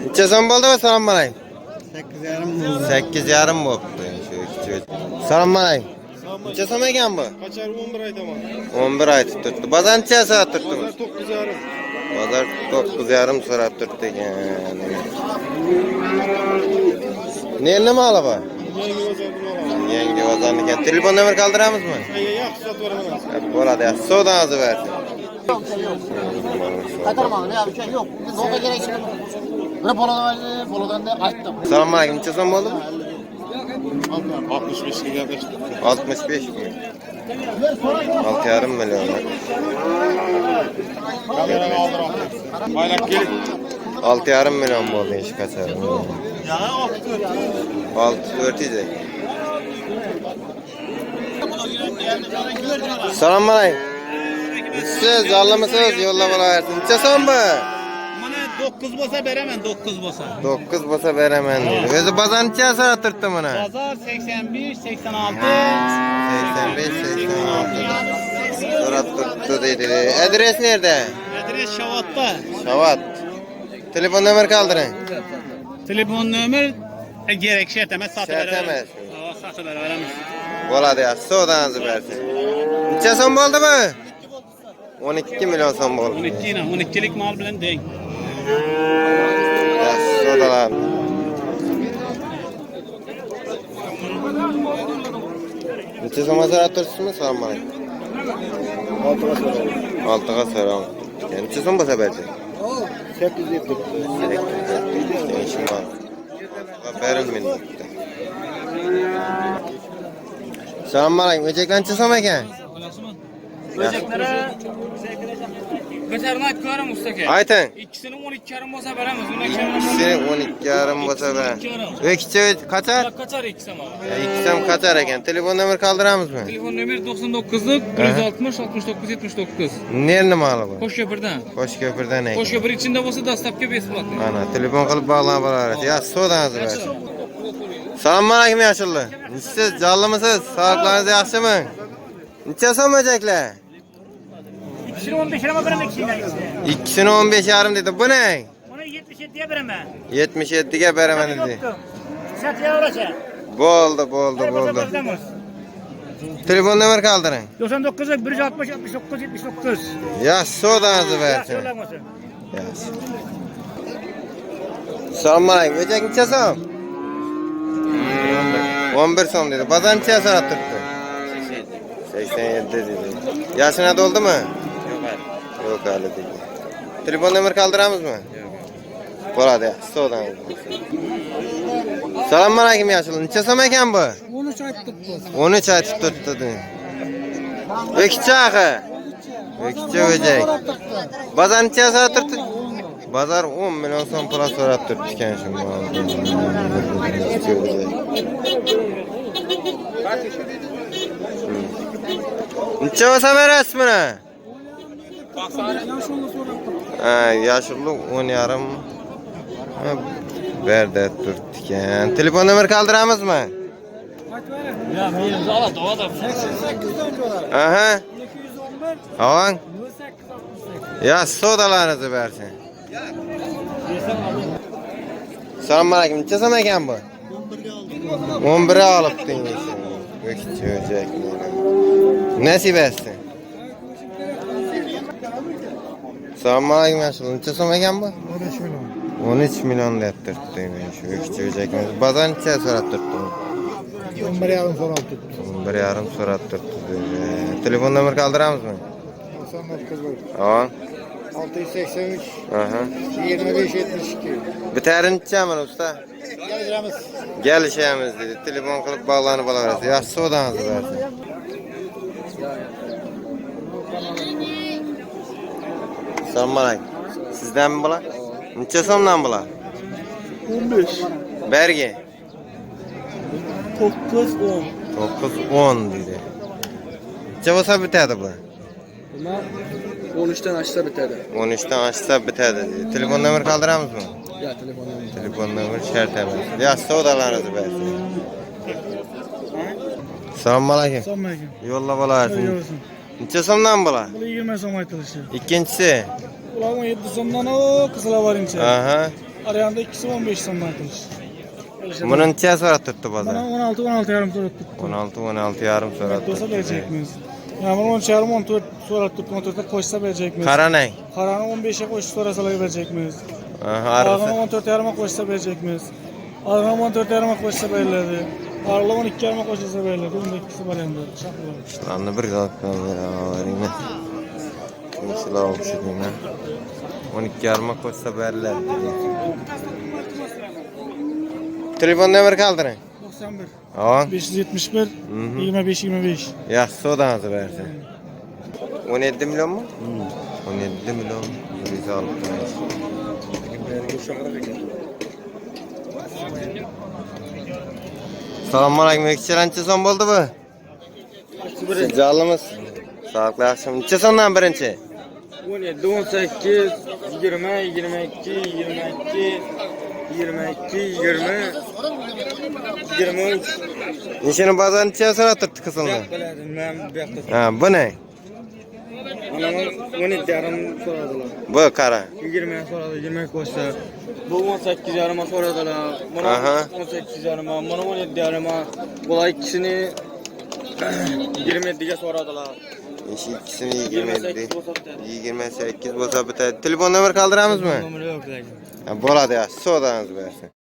Neçe son bo'ldi va salom alaykum. 8,5 8,5 bo'pti. Salom alaykum. Neçe so'm ekan bu? Qachar 11 aytaman. 11 aytib turibdi. Bozor necha soat turibdi? Bozor 9,5. Bozor 9,5 so'rab turibdi ekan. Ne mali bu? Yangi bozordan olaman. Yangi bozorniki. Telefon nomer qoldiramizmi? Yaxshi sotib beraman. Bo'ladi, yaxshi savdoңizni bersin. Qaytarma, ne bir şey yok. Nota gerek yok. Bir boladan da aytdim. Salom alaykum. Necha so'm bo'ldi? 65 ga gaplashdik. 65 mi? 6,5 milyon. Kameraga oldiroq. Bayrak kelib. 6,5 milyon bo'ldi ish qachar. Ya, 6,4 edi. Salom alaykum. Siz yo'llamasiz, yo'llab olasizlar. Necha so'm bu? Mana 9 bo'lsa beraman, 9 bo'lsa. 9 bo'lsa beraman dedi. O'zi bozor necha soat turibdi buni? Bozor 85, 86. 85, 86. So'rab turibdi dedi. Adres nerede? Adres Shavatda. Shavat. Telefon nomer qoldiring. Telefon nomer gerek shart emas, sotib Shart beraman. emas. Sotib beraman. Bo'ladi, yaxshi savdoңizni bersin. Necha so'm bo'ldi bu? 12 milyon so'm bo'ldi. 12 na, 12lik mal bilan deng. Yaxshi savdolar. Necha so'm so'rab turibsizmi? Salom alaykum. 6'ga so'ram. Necha so'm bo'lsa bersin? 8 deb turibdi. Değişim var. Verilmedi. Selamun aleyküm. Öcekler neçe so'm ekan? Böceklere Beternak ko'raman ustaka. Ayting. İkisini 12,5 bo'lsa beramiz. İkisini 12,5 bo'lsa ber. Ikisi qachar? Qachar ikisi ama. İkisi ham qachar ekan. Telefon nomer qoldiramizmi? Telefon nomer 99'lik 160 69 79. Nerni mali bu? Qo'shko'pirdan. Qo'shko'pirdan ekan. Qo'shko'pir ichida bo'lsa dastlabki besplatni. Mana telefon qilib bog'lanib olarsiz. Yaxshi savdoңizni bersin. Assalomu alaykum yaxshillar. Siz jonlimisiz? Sog'liqlaringiz yaxshimi? Necha so'm öceklar? İkisini 15 lirama veremem ikisinden. İkisini 15,5 dedi. Bu ne? Onu 77'ye veremem. 77'ye beraman dedi. Satıya uğraşa. Bo'ldi. Telefon nomer qoldiring. 99 160 69 79. Yaxshi savdoңizni bersin. Yo'llamasın. Yaxshi. Assalomu alaykum. Öcek necha so'm? 11 so'm dedi. Bozor necha so'rab turibdi? 87 dedi. Yaşına doldu mu? Yok hali dedi. Telefon nomer qoldiramizmi? Bo'ladi, yaxshi savdoңizni bersin. Assalomu alaykum yaxshilar. Necha so'm ekan bu? 13 aytibdi. 13 aytib turibdi. O'kicha axı. O'kicha o'jak. Bozor necha so'rab turibdi? Bozor 10 milyon so'm pul so'rab turibdi ekan shu. Necha bo'lsa berasiz buni? Yaşıllık 10,5. Berdi turibdi ekan. Telefon nomer qoldiramizmi? Ya menimiz oladi, odam. 88'den Aha. 211 Avang. 08 Yaxshi savdolarinizni bersin. Assalomu alaykum. Necha so'm ekan bu? 11'e olibdingiz. O'kicha o'jak. Nasib etsin. Assalomu alaykum yaxshilar. Necha so'm ekan bu? 13 milyon. 13 milyon deb turibdi shu o'kicha o'jakimiz. Bozor necha so'rab turibdi? 11,5 so'rab turibdi. 1,5 so'rab turibdi. Telefon nomer qoldiramizmi? 99 Ha. 683 Aha. 25 72. Bitarin necha usta? Geleceğimiz. Gelishamiz dedi. Telefon qilib bog'lanib olarsiz. Yaxshi savdoңizni bersin. Assalomu alaykum. Sizdanmi bular? Necha so'mdan bular? 15. Bergi. 9 10. 9-10 dedi. Necha bo'lsa bitadi bu? Bunlar 13'ten açsa bitadi. 13'dan açsa bitadi dedi. Telefon nomer qoldiramizmi? Ya telefonum. Telefon nomer shart emas. Yaxshi savdolarinizni bersin. Assalomu alaykum. Sonmayken. Yo'llab olarsiz. Buyursun. Necha so'mdan bular? Bu 20 so'm aytilishi. Ikkinchisi Ulan 17 sondan o kızıla varınca. Aha. Arayanda ikisi 15 sondan kılıç. Bunun neçe sorat tuttu Bana bazan? 16 yarım sorat tuttu. 16 yarım sorat Dosa tuttu. verecek miyiz? Yani 13 yarım 14 sorat tuttu. 14'e koşsa verecek miyiz? Kara ne? Karanı 15'e koş sorasalar verecek miyiz? Aha, Arıgını arısı. 14 yarıma koşsa verecek miyiz? Arıgını 14 yarıma koşsa verirlerdi. Arıgını 12 yarıma koşsa verirlerdi. Bunda ikisi var yanında. Şaklı. Lan bir dakika vereyim. Kimse la olmuş diyeyim ha. 12 yarıma koşsa berler. Telefon numara kaldırın. 91. Tamam. 571. 25 25. Yaxşı odanızı versin. 17 milyon mu? 17 milyon. Bizi alıp Selamun aleyküm. Ekçelençe son buldu bu. Siz canlımız. Sağlıklı akşam. Neçe sondan birinci? 17, 18, 20, 22, 22, 22, 20, 23. Neşenin bazarını neçe sonra tuttu kısıldı? Biledim ben bir hafta. Ha, bu ne? Anamın 17 yarım soradılar. Bu kara. 20'ye soradı, 20 koşsa. Bu 18 yarıma soradılar. Buna Aha. 18 yarıma, buna 17 yarıma. Kolay ikisini 27'ye soradılar. İşi ikisini 27. 28 olsa biter. 28 olsa biter. Telefon numara kaldıramız mı? Numara yok lakin. Ha, boladı ya. Sodanızı versin.